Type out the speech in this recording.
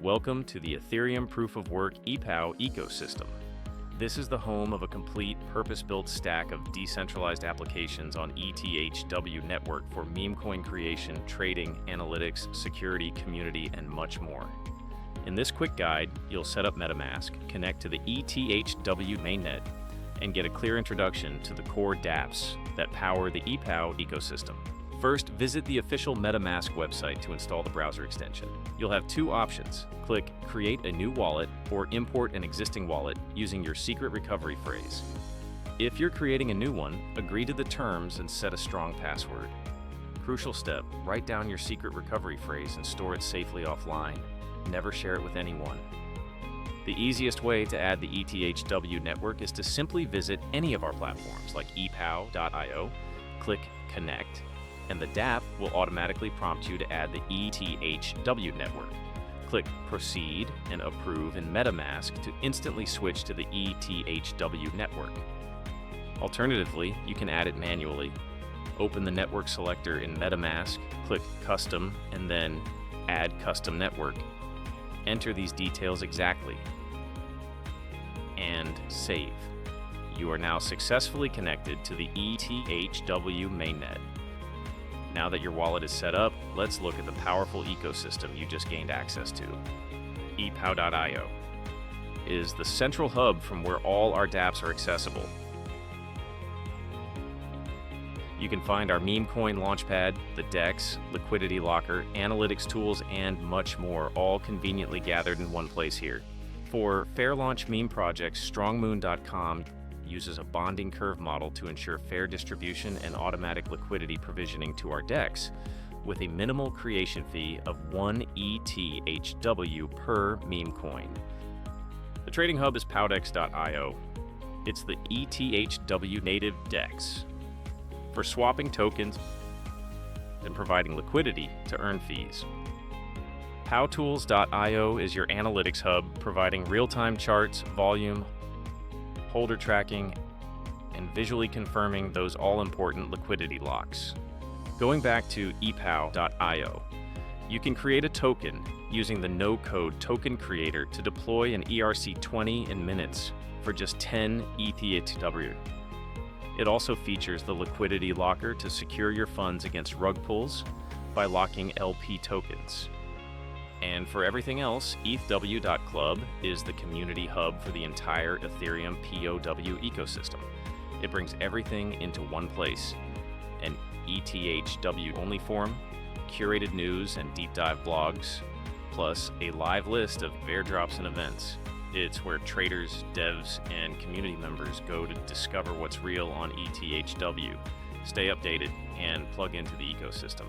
Welcome to the Ethereum Proof-of-Work epow ecosystem. This is the home of a complete, purpose-built stack of decentralized applications on ETHW network for meme coin creation, trading, analytics, security, community, and much more. In this quick guide, you'll set up Metamask, connect to the ETHW mainnet, and get a clear introduction to the core dapps that power the epow ecosystem. First, visit the official Metamask website to install the browser extension. You'll have two options. Click Create a new wallet or import an existing wallet using your secret recovery phrase. If you're creating a new one, agree to the terms and set a strong password. Crucial step, write down your secret recovery phrase and store it safely offline. Never share it with anyone. The easiest way to add the ETHW network is to simply visit any of our platforms like epow.io, click Connect, and the dApp will automatically prompt you to add the ETHW network. Click Proceed and Approve in Metamask to instantly switch to the ETHW network. Alternatively, you can add it manually. Open the network selector in Metamask, click Custom, and then Add Custom Network. Enter these details exactly, and save. You are now successfully connected to the ETHW mainnet. Now that your wallet is set up, let's look at the powerful ecosystem you just gained access to. epow.io is the central hub from where all our dApps are accessible. You can find our meme coin launchpad, the DEX, Liquidity Locker, analytics tools, and much more, all conveniently gathered in one place here. For fair launch meme projects, strongmoon.com uses a bonding curve model to ensure fair distribution and automatic liquidity provisioning to our DEX, with a minimal creation fee of 1 ETHW per meme coin. The trading hub is powdex.io. It's the ETHW native DEX for swapping tokens and providing liquidity to earn fees. powtools.io is your analytics hub, providing real-time charts, volume, holder tracking, and visually confirming those all-important liquidity locks. Going back to epow.io, you can create a token using the no-code token creator to deploy an ERC-20 in minutes for just 10 ETHW. It also features the Liquidity Locker to secure your funds against rug pulls by locking LP tokens. And for everything else, ETHW.club is the community hub for the entire Ethereum POW ecosystem. It brings everything into one place: an ETHW-only forum, curated news and deep dive blogs, plus a live list of airdrops and events. It's where traders, devs, and community members go to discover what's real on ETHW, stay updated, and plug into the ecosystem.